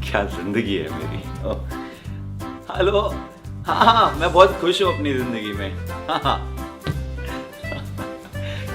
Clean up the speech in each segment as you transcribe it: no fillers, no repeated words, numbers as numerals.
क्या जिंदगी है मेरी। हेलो। हाँ, मैं बहुत खुश हूँ अपनी जिंदगी में। हाँ,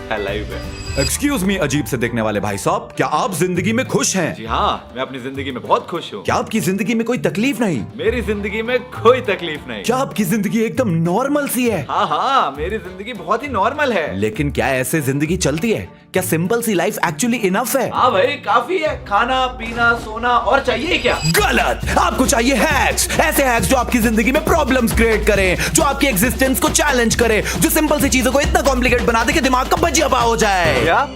क्या लाइफ है। एक्सक्यूज मी, अजीब से देखने वाले भाई साहब, क्या आप जिंदगी में खुश हैं? जी हाँ, मैं अपनी जिंदगी में बहुत खुश हूँ। क्या आपकी जिंदगी में कोई तकलीफ नहीं? मेरी जिंदगी में कोई तकलीफ नहीं। क्या आपकी जिंदगी एकदम नॉर्मल सी है? हाँ हाँ, मेरी जिंदगी बहुत ही नॉर्मल है। लेकिन क्या ऐसे जिंदगी चलती है? क्या सिंपल सी लाइफ एक्चुअली इनफ है? हाँ भाई, काफी है। खाना पीना सोना, और चाहिए क्या? गलत। आपको चाहिए हैक्स, ऐसे हैक्स जो आपकी जिंदगी में प्रॉब्लम्स क्रिएट करें, जो आपकी एग्जिस्टेंस को चैलेंज करे, जो सिंपल सी चीजों को इतना कॉम्प्लिकेट बना दे कि दिमाग का भजिया हो जाए। क्या?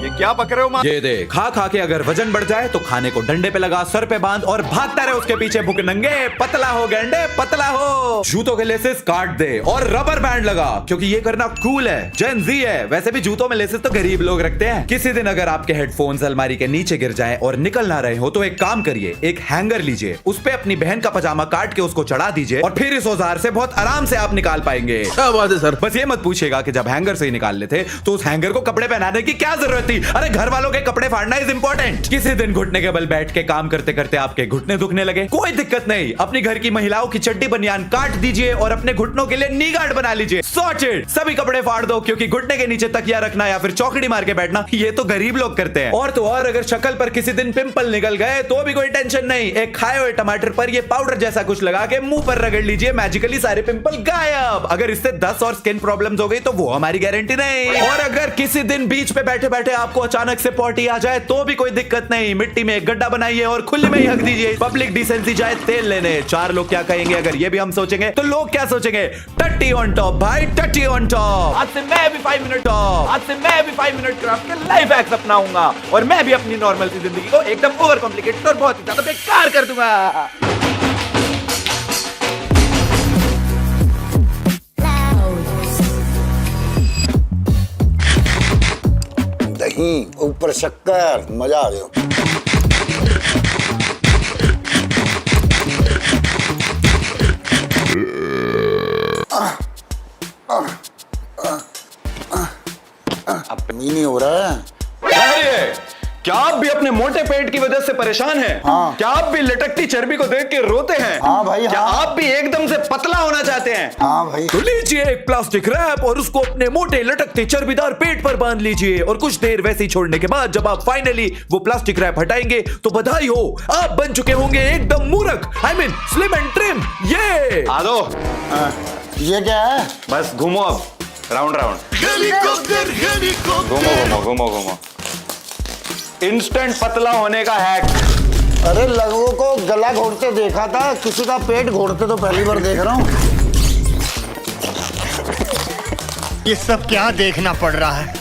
ये क्या पक रहे हो मां? ये दे, खा खा के अगर वजन बढ़ जाए तो खाने को डंडे पे लगा, सर पे बांध और भागता रहे उसके पीछे भूख नंगे। पतला हो गेंडे, पतला हो। जूतों के लेसेस काट दे और रबर बैंड लगा, क्योंकि ये करना कूल है, जेन ज़ी है। वैसे भी जूतों में लेसेस तो गरीब लोग रखते हैं। किसी दिन अगर आपके हेडफोन्स अलमारी के नीचे गिर जाएं और निकल ना रहे हो तो एक काम करिए, एक हैंगर लीजिए, उस पे अपनी बहन का पजामा काट के उसको चढ़ा दीजिए और फिर इस औजार से बहुत आराम से आप निकाल पाएंगे। क्या बात है सर। बस ये मत पूछिएगा कि जब हैंगर से ही निकाल लेते तो उस हैंगर को कपड़े पहनाने की क्या जरूरत थी। अरे घर वालों के कपड़े फाड़ना इज इंपॉर्टेंट। किसी दिन घुटने के बल बैठ के काम करते करते आपके घुटने दुखने लगे, कोई दिक्कत नहीं, अपनी घर की महिलाओं की चड्डी बनियान काट दीजिए और अपने घुटनों के लिए नी गार्ड बना लीजिए। सॉर्टेड। सभी कपड़े फाड़ दो, क्योंकि घुटने के नीचे तकिया रखना या फिर चौकड़ी मार के बैठना ये तो गरीब लोग करते हैं। और तो और अगर शक्ल पर किसी दिन पिंपल निकल गए तो भी कोई टेंशन नहीं, एक खाए हुए टमाटर पर ये पाउडर जैसा कुछ लगा के मुंह पर रगड़ लीजिए, मैजिकली सारे पिंपल गायब। अगर इससे दस्त और स्किन प्रॉब्लम्स हो गई तो वो हमारी गारंटी नहीं। और अगर किसी दिन बीच पे बैठे बैठे आपको अचानक से पॉटी आ जाए तो भी कोई दिक्कत नहीं, मिट्टी में एक गड्ढा बनाइए और खुले में ही हक दीजिए। पब्लिक डिसेंसी जाए तेल लेने। चार लोग क्या कहेंगे अगर ये भी हम सोचेंगे तो लोग क्या सोचेंगे? टट्टी ऑन टॉप भाई, टट्टी ऑन टॉप। आज से मैं भी 5 मिनट क्राफ्ट के लाइफ हैक्स अपनाऊंगा और मैं भी अपनी नॉर्मल सी जिंदगी को एकदम ओवर कॉम्प्लिकेटेड और बहुत ही ज्यादा बेकार कर दूंगा। दही ऊपर शक्कर, मजा आ गया। अब नहीं हो रहा है। क्या आप भी अपने मोटे पेट की वजह से परेशान हैं? हाँ। क्या आप भी लटकती चर्बी को देख के रोते हैं? हाँ भाई, क्या हाँ। आप भी एकदम से पतला होना चाहते हैं? हाँ भाई। तो लीजिए एक प्लास्टिक रैप और उसको अपने मोटे लटकते चर्बीदार पेट पर बांध लीजिए और कुछ देर वैसे ही छोड़ने के बाद जब आप फाइनली वो प्लास्टिक रैप हटाएंगे तो बधाई हो, आप बन चुके होंगे एकदम मूर्ख, I mean slim and trim. ये आ दो। ये क्या है? बस घूमो अब, राउंड घूमो। इंस्टेंट पतला होने का हैक। अरे लोगों को गला घोटते देखा था, किसी का पेट घोटते तो पहली बार देख रहा हूँ। ये सब क्या देखना पड़ रहा है?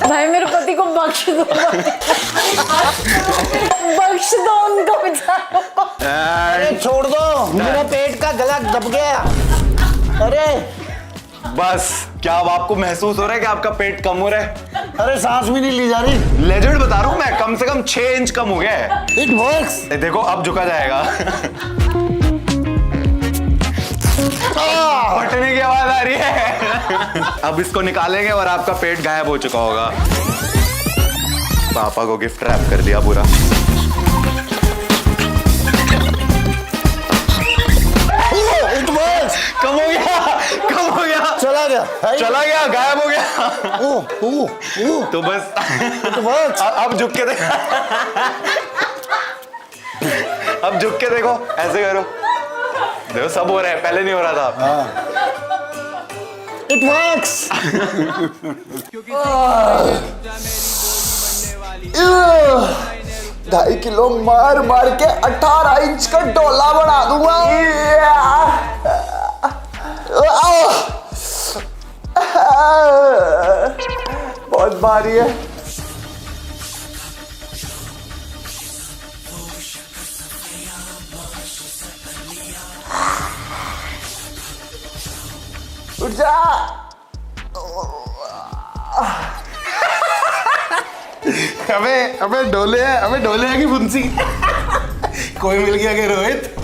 भाई मेरे पति को बख्श दो, बख्श दो उनको बेचारों को। अरे छोड़ दो, मेरा पेट का गला दब गया। अरे बस, क्या अब आपको महसूस हो रहा है कि आपका पेट कम हो रहा है? अरे सांस भी नहीं ली जा रही। लेजेंड बता रहा हूं मैं, कम से कम 6 इंच कम हो गया है। It works. देखो अब झुका जाएगा। फटने की आवाज आ रही है। अब इसको निकालेंगे और आपका पेट गायब हो चुका होगा। पापा को गिफ्ट रैप कर दिया पूरा। It works. कम हो गया। चला गया, गायब हो गया। तो बस इट वर्क्स। अब झुक के अब झुक के देखो, ऐसे करो, देखो सब हो रहा है, पहले नहीं हो रहा था। It works. 2.5 किलो मार मार के 18 इंच का डोला बना दूंगा। बहुत भारी है। उठ जा। अबे डोले है कि फुंसी? कोई मिल गया कि रोहित?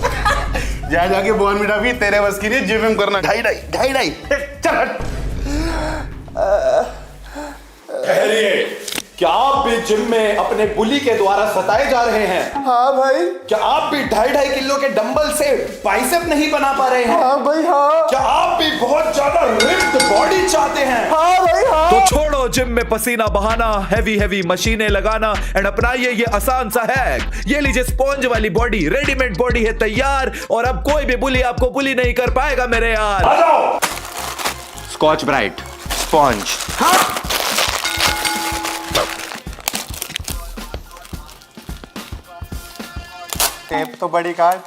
जा जाके बॉर्नविटा भी तेरे बस की नहीं, जिम करना। ढाई चल। क्या आप भी जिम में अपने बुली के द्वारा सताए जा रहे हैं? हाँ भाई। क्या आप भी 2.5 किलो के डंबल से बाइसेप नहीं बना पा रहे हैं? हाँ भाई हाँ। क्या आप भी बहुत ज्यादा रिप्ड बॉडी चाहते हैं? हाँ भाई हाँ। तो छोड़ो जिम में पसीना बहाना, हैवी मशीनें लगाना एंड अपनाइए ये आसान सा हैक। ये लीजिए स्पॉन्ज वाली बॉडी, रेडीमेड बॉडी है तैयार और अब कोई भी बुली आपको बुली नहीं कर पाएगा मेरे यार। Scotch Brite sponge. टेप तो बड़ी काट।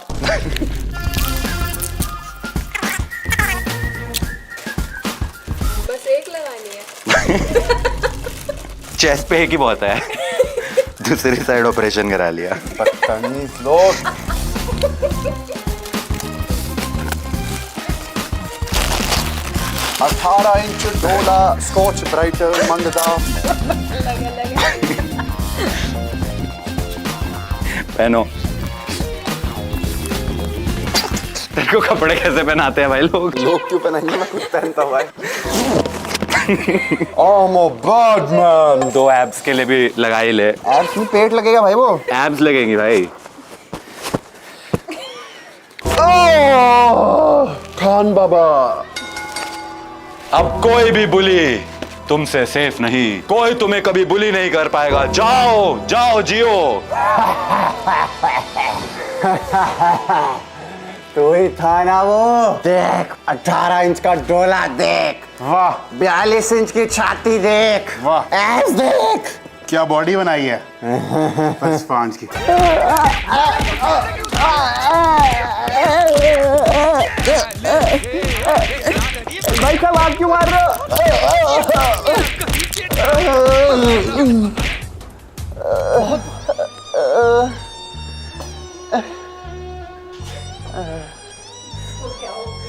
बस एक लगानी है। चेस्ट पे एक ही बहुत है। दूसरी साइड ऑपरेशन करा लिया। बदतमीज लोग। लगा 18 इंच डोला स्कॉच ब्राइटर मंगदा। पहनो। तेरे को कपड़े कैसे पहनाते हैं भाई लोग? लोग क्यों पहनाएंगे, मैं खुद पहनता हूँ भाई। Oh my God man। 2 abs के लिए भी लगा ही ले। एब्स में पेट लगेगा भाई वो। एब्स लगेंगी भाई। खान बाबा। अब कोई भी बुली तुमसे सेफ नहीं, कोई तुम्हें कभी बुली नहीं कर पाएगा। जाओ जाओ जियो। तू ही था ना वो। देख 18 इंच का डोला देख, वाह 42 इंच की छाती देख, वाह। एब्स देख। क्या बॉडी बनाई है। बस 5 की। भाई साहब आप क्यों मार रहे हो?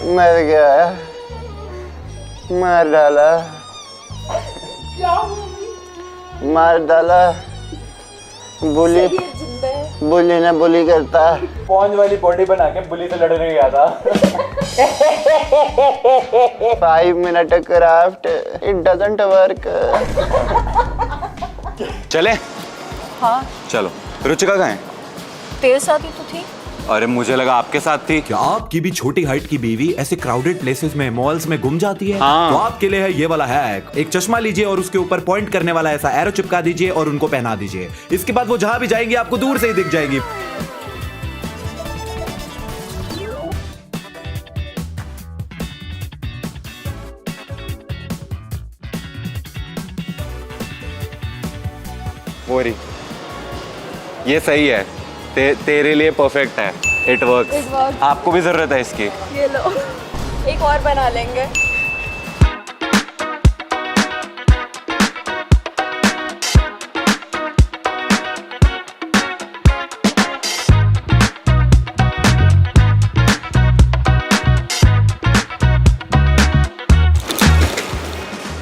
मर गया, मार डाला, मार डाला। बुली बुली ने बुली करता। स्पॉन्ज वाली बॉडी बना के बुली से लड़ने गया था। 5 minute craft, it doesn't work. चले? हाँ चलो। रुचिका कहाँ है? तेरे साथ ही तो थी। अरे मुझे लगा आपके साथ थी। क्या आपकी भी छोटी हाइट की बीवी ऐसे क्राउडेड प्लेसेस में, मॉल्स में गुम जाती है? हाँ। तो आपके लिए है ये वाला हैक। एक चश्मा लीजिए और उसके ऊपर पॉइंट करने वाला ऐसा एरो चिपका दीजिए और उनको पहना दीजिए। इसके बाद वो जहां भी जाएंगी आपको दूर से ही दिख जाएगी। वोरी ये सही है। तेरे लिए परफेक्ट है। It works. It works। आपको भी जरूरत है इसकी। ये लो, एक और बना लेंगे।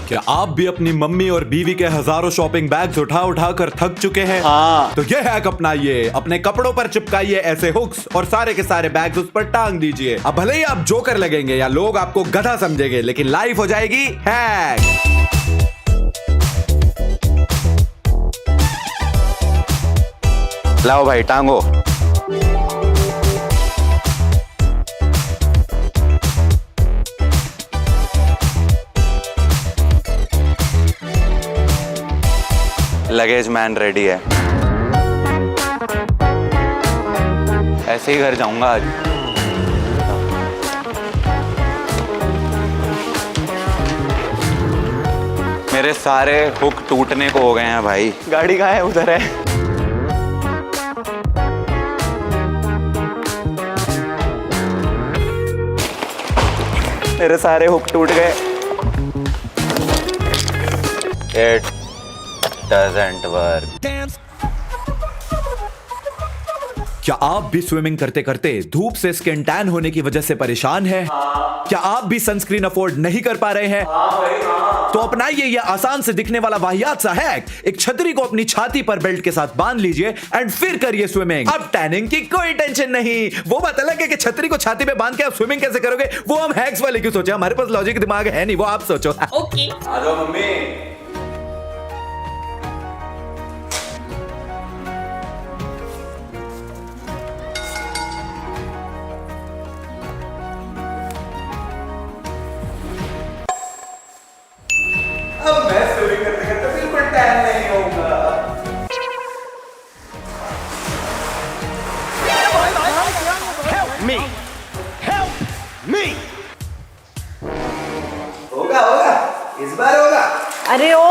क्या आप भी अपनी मम्मी और बीवी के हजारों शॉपिंग बैग्स उठा कर थक चुके हैं? हाँ। तो ये हैक अपनाइए। अपने कपड़ों पर चिपकाइए ऐसे हुक्स और सारे के सारे बैग्स उस पर टांग दीजिए। अब भले ही आप जोकर लगेंगे या लोग आपको गधा समझेंगे, लेकिन लाइफ हो जाएगी हैक। लाओ भाई टांगो। लगेज मैन रेडी है। ऐसे ही घर जाऊंगा आज। मेरे सारे हुक टूटने को हो गए हैं भाई। गाड़ी कहाँ है? उधर है। मेरे सारे हुक टूट गए। It doesn't work. क्या आप भी स्विमिंग करते करते धूप से स्किन टैन होने की वजह से परेशान हैं? क्या आप भी सनस्क्रीन अफोर्ड नहीं कर पा रहे हैं? तो अपनाइए यह आसान से दिखने वाला वाहियात सा हैक। एक छतरी को अपनी छाती पर बेल्ट के साथ बांध लीजिए एंड फिर करिए स्विमिंग। अब टैनिंग की कोई टेंशन नहीं। वो बात अलग है कि छतरी को छाती पे बांध के आप स्विमिंग कैसे करोगे, वो हम हैक्स वाले क्यों सोचे। हमारे पास लॉजिक दिमाग है नहीं, वो आप सोचो। ओके। आ जाओ मम्मी।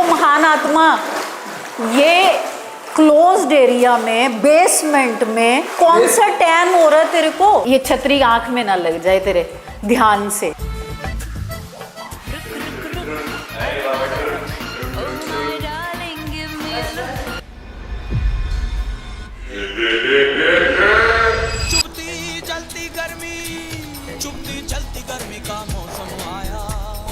महान आत्मा, ये क्लोज्ड एरिया में बेसमेंट में कौन सा टैन हो रहा है तेरे को? ये छतरी आंख में ना लग जाए तेरे, ध्यान से। चुपती जलती गर्मी का मौसम आया,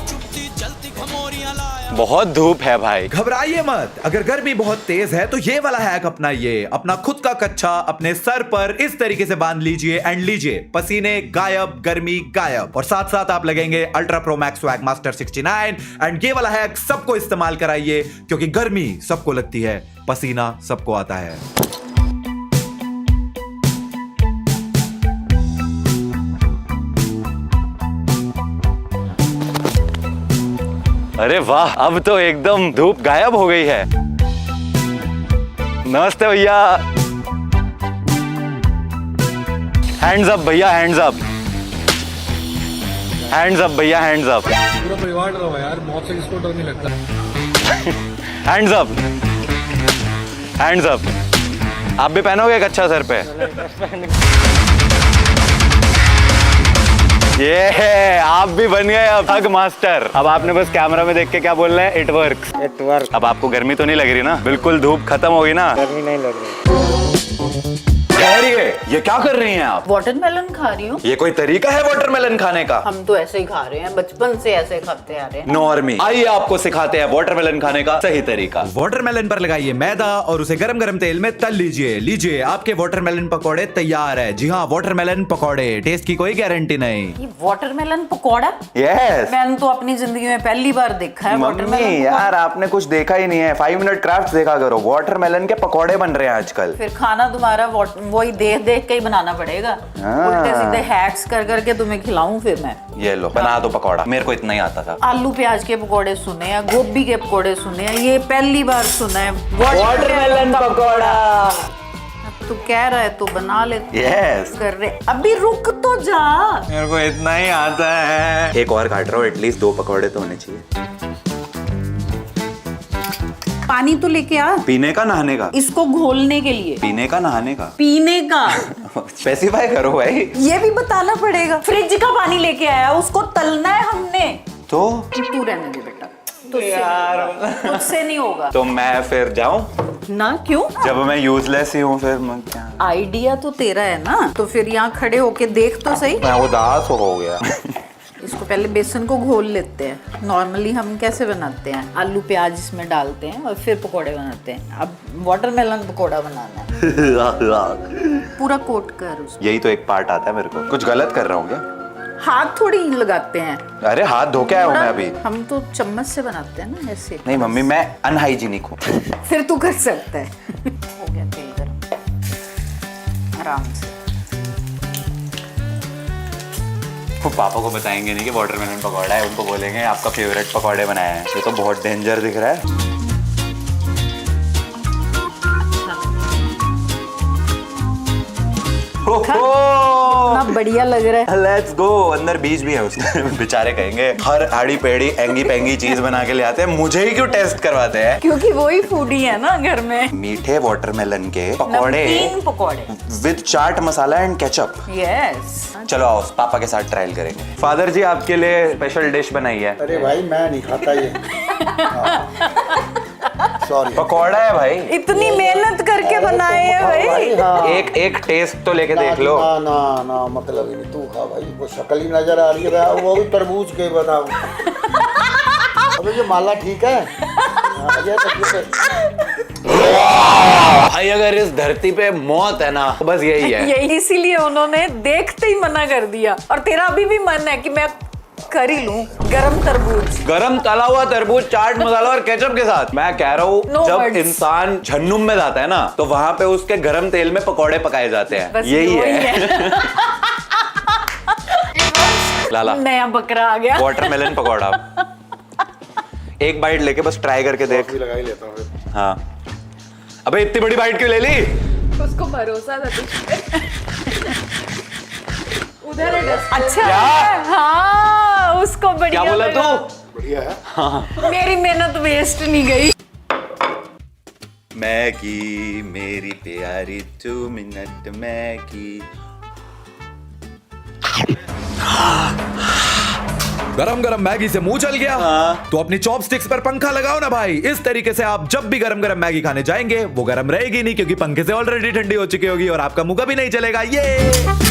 चुपती जलती खमोरियां लाया। बहुत धूप है भाई। घबराइए मत, अगर गर्मी बहुत तेज है तो ये वाला हैक अपनाइए। अपना खुद का कच्छा अपने सर पर इस तरीके से बांध लीजिए एंड लीजिए पसीने गायब, गर्मी गायब। और साथ साथ आप लगेंगे ultra pro max swag master 69 and ये वाला हैक सबको इस्तेमाल कराइए, क्योंकि गर्मी सबको लगती है, पसीना सबको आता है। अरे वाह, अब तो एकदम धूप गायब हो गई है। नमस्ते भैया। हैंड्स अप भैया, हैंड्स अप, हैंड्स अप भैया, हैंड्स अप। पूरा परिवार डरा हुआ है यार, मौत से किसको डर नहीं लगता। Hands up, hands up. आप भी पहनोगे एक अच्छा सर पे? ये है, आप भी बन गए अब हग मास्टर। अब आपने बस कैमरा में देख के क्या बोलना है? It works. It work. अब आपको गर्मी तो नहीं लग रही ना? बिल्कुल धूप खत्म होगी ना? गर्मी नहीं लग रही। ठहरिए, ये क्या कर रही हैं आप? वाटरमेलन खा रही हूँ। ये कोई तरीका है वाटरमेलन खाने का? हम तो ऐसे ही खा रहे हैं, बचपन से ऐसे खाते आ रहे हैं। नॉर्मी, आइए आपको सिखाते हैं वाटरमेलन खाने का सही तरीका। वाटरमेलन पर लगाइए मैदा और उसे गरम गरम तेल में तल लीजिए। लीजिए, आपके वाटरमेलन पकौड़े तैयार है। जी हाँ, वाटरमेलन पकौड़े, टेस्ट की कोई गारंटी नहीं। ये वाटरमेलन पकौड़ा? यस। मैंने तो अपनी जिंदगी में पहली बार देखा है वाटरमेलन मम्मी यार, आपने कुछ देखा ही नहीं है। 5 मिनट क्राफ्ट देखा करो, वाटरमेलन के पकौड़े बन रहे हैं आजकल। फिर खाना तुम्हारा वही देख देख के ही बनाना पड़ेगा। उल्टे सीधे हैक्स कर करके तुम्हें खिलाऊं फिर मैं। ये लो, बना दो पकौड़ा। मेरे को इतना ही आता था। आलू प्याज के पकौड़े सुने हैं, गोभी के पकौड़े सुने हैं, ये पहली बार सुना है वाटरमेलन पकौड़ा। अब तू कह रहा है तो बना ले। यस। कर रहे, अभी रुक तो जा। मेरे को इतना ही आता है। एक और काट रहा हूँ, एटलीस्ट 2 पकौड़े तो होने चाहिए। पानी तो लेके आ। पीने का, नहाने का? इसको घोलने के लिए। पीने का, नहाने का? पीने का। स्पेसिफाई करो भाई। ये भी बताना पड़ेगा। फ्रिज का पानी लेके आया, उसको तलना है हमने। तो तू रहने दे बेटा, तुझसे नहीं होगा। तो मैं फिर जाऊं? ना, क्यों? जब मैं यूजलेस ही हूँ फिर मैं क्या? आइडिया तो तेरा है ना, तो फिर यहाँ खड़े होके देख तो सही। मैं उदास हो गया। इसको पहले बेसन को घोल लेते हैं। नॉर्मली हम कैसे बनाते हैं? आलू प्याज इसमें डालते हैं और फिर पकोड़े बनाते हैं। अब वाटरमेलन पकोड़ा बनाना है। पूरा कोट कर उसको। यही तो एक पार्ट आता है मेरे को। कुछ गलत कर रहा हूँ क्या? हाथ थोड़ी लगाते हैं। अरे हाथ धो के आया हूँ मैं अभी। हम तो चम्मच से बनाते हैं ना ऐसे। नहीं मम्मी, मैं अनहाइजीनिक हूँ। फिर तू कर सकता है। हो गया तेल गरम, आराम से। वो पापा को बताएंगे नहीं कि वाटरमेलन पकौड़ा है, उनको बोलेंगे आपका फेवरेट पकौड़े बनाए हैं। ये तो बहुत डेंजर दिख रहा है। इतना बढ़िया लग रहा है। Let's go. अंदर बीज भी है उसमें। बेचारे कहेंगे हर आड़ी पेड़ी एंगी पेंगी चीज बना के ले आते हैं, मुझे ही क्यों टेस्ट करवाते हैं? क्योंकि वही फूडी है ना घर में। मीठे वाटरमेलन के पकौड़े नमकीन पकौड़े with chaat masala and ketchup. Yes. चलो आओ, पापा के साथ ट्रायल करेंगे। फादर जी, आपके लिए स्पेशल डिश बनाई है। अरे भाई मैं नहीं खाता ये। सॉरी। पकौड़ा है भाई। इतनी मेहनत करके बनाए हैं भाई। हाँ। एक टेस्ट तो लेके देख लो। ना ना ना, मतलब ही नहीं। तू खा भाई, वो शक्ल ही नजर आ रही है भाई, वो भी तरबूज के बताओ। अबे ये माला ठीक है? भाई अगर इस धरती पे मौत है ना, तो बस यही है। यही, इसीलिए उन्होंने देखते ही मना कर दिया। और तेरा अभी भी मन है कि मैं कर ही लूं गरम तरबूज, गरम तला हुआ तरबूज, चाट मसाला और केचप के साथ। मैं कह रहा हूँ No जब words. इंसान झन्नुम में जाता है ना, तो वहां पे उसके गरम तेल में पकौड़े पकाए जाते हैं। बस यही वही है। लाला, नया बकरा आ गया। वाटरमेलन पकौड़ा। एक बाइट लेके बस ट्राई करके देख। लगा ही लेता हूँ। हाँ, अबे इतनी बड़ी बाइट क्यों ले ली? उसको भरोसा था तुझ उधर है डस्ट। अच्छा क्या? हाँ, उसको बढ़िया क्या बोला लगा। तू? बढ़िया है। मेरी मेहनत वेस्ट नहीं गई। मैगी मेरी प्यारी 2 मिनट मैगी। गरम गरम मैगी से मुंह चल गया। तो अपनी चॉपस्टिक्स पर पंखा लगाओ ना भाई। इस तरीके से आप जब भी गरम गरम मैगी खाने जाएंगे वो गरम रहेगी नहीं, क्योंकि पंखे से ऑलरेडी ठंडी हो चुकी होगी और आपका मुंह कभी नहीं चलेगा। ये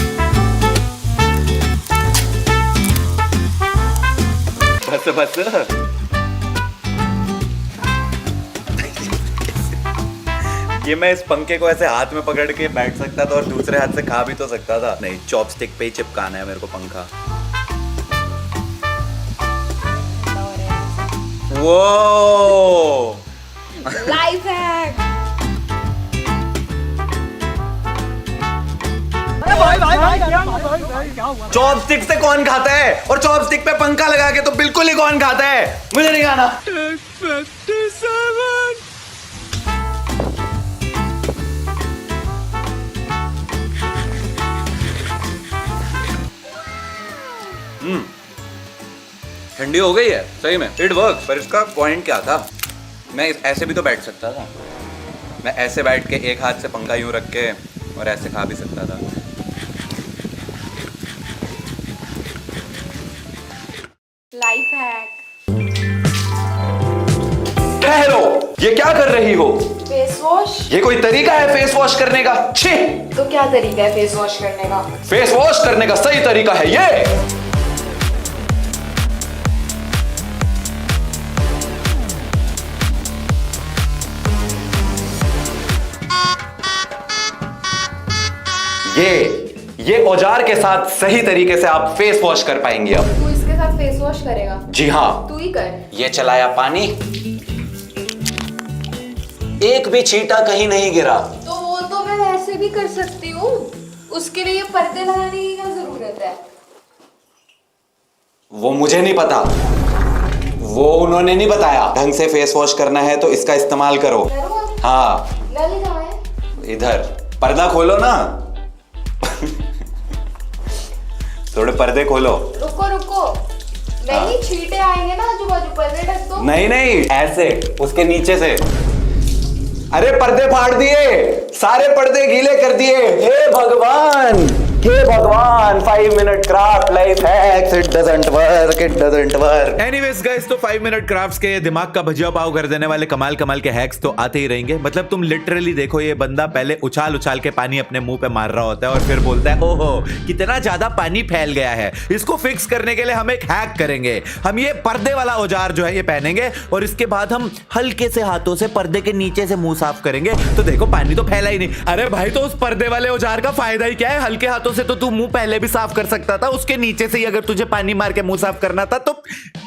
बस बस। ये मैं इस पंखे को ऐसे हाथ में पकड़ के बैठ सकता था और दूसरे हाथ से खा भी तो सकता था। नहीं, चॉपस्टिक पे ही चिपकाना है मेरे को पंखा। वो लाइफ हैक। चॉपस्टिक से कौन खाता है? और चॉपस्टिक पे पंखा लगा के तो बिल्कुल ही कौन खाता है? मुझे नहीं खाना। ठंडी हो गई है सही में। It works. पर इसका पॉइंट क्या था? मैं ऐसे भी तो बैठ सकता था। मैं ऐसे बैठ के एक हाथ से पंखा यूं रख के और ऐसे खा भी सकता था। Life hack. ठहरो, ये क्या कर रही हो? Face wash. ये कोई तरीका है फेस वॉश करने का? छी! तो क्या तरीका है फेस वॉश करने का? फेस वॉश करने का सही तरीका है ये। ये औजार के साथ सही तरीके से आप फेस वॉश कर पाएंगे अब। तू इसके साथ फेस वॉश करेगा? जी हाँ। तू ही कर। ये चलाया पानी, एक भी छींटा कहीं नहीं गिरा। तो वो तो मैं वैसे भी कर सकती हूँ। उसके लिए पर्दे लगाने की क्या जरूरत है? वो मुझे नहीं पता, वो उन्होंने नहीं बताया। ढंग से फेस वॉश करना है तो इसका इस्तेमाल करो। हाँ, नल कहाँ है? इधर। पर्दा खोलो ना। थोड़े पर्दे खोलो। रुको रुको। नहीं, छींटे आएंगे ना आजू बाजू, पर्दे ढक दो। नहीं नहीं, ऐसे उसके नीचे से। अरे पर्दे फाड़ दिए, सारे पर्दे गीले कर दिए। हे भगवान, हे भगवान। 5 minute craft life hacks, it doesn't work, it doesn't work. Anyways guys, तो 5 मिनट क्राफ्ट्स के दिमाग का भजिया पाव कर देने वाले कमाल कमाल के हैक्स तो आते ही रहेंगे। मतलब तुम लिटरली देखो, ये बंदा पहले उछाल उछाल के पानी अपने मुंह पे मार रहा होता है और फिर बोलता है ओहो कितना ज्यादा पानी फैल गया है। इसको फिक्स करने के लिए हम एक हैक करेंगे। हम ये पर्दे वाला औजार जो है ये पहनेंगे और इसके बाद हम हल्के से हाथों से पर्दे के नीचे से मुंह साफ करेंगे तो देखो पानी तो फैला ही नहीं। अरे भाई, तो उस पर्दे वाले औजार का फायदा ही क्या है? हल्के हाथों से तो तू मुंह पहले भी साफ कर सकता था, उसके नीचे से ही अगर तुझे पानी मार के मुंह साफ करना था तो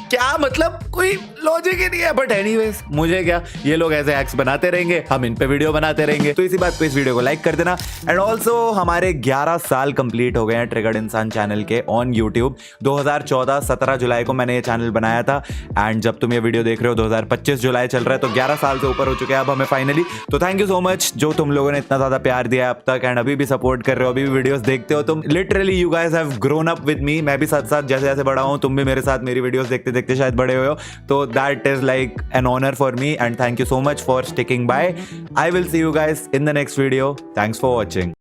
क्या मतलब, कोई लॉजिक ही नहीं है। बट एनीवेज, मुझे क्या, ये लोग ऐसे हैक्स बनाते रहेंगे, हम इन पे वीडियो बनाते रहेंगे। तो इसी बात पे इस वीडियो को लाइक कर देना। एंड ऑल्सो हमारे 11 साल कंप्लीट हो गए हैं ट्रिगर्ड इंसान चैनल के ऑन यूट्यूब। 2014 17 जुलाई को मैंने ये चैनल बनाया था एंड जब तुम ये वीडियो देख रहे हो 2025 जुलाई चल रहा है, तो 11 साल से ऊपर हो चुके हैं अब हमें फाइनली। तो थैंक यू सो मच जो तुम लोगों ने इतना ज्यादा प्यार दिया है अब तक एंड अभी भी सपोर्ट कर रहे हो, अभी भी वीडियोस देखते हो तुम। Literally you guys have grown up with me. मैं भी साथ साथ जैसे जैसे बड़ा हूं, तुम भी मेरे साथ मेरी वीडियोस देखते देखते शायद बड़े हुए हो। तो that is like an honour for me and thank you so much for sticking by. I will see you guys in the next video. Thanks for watching.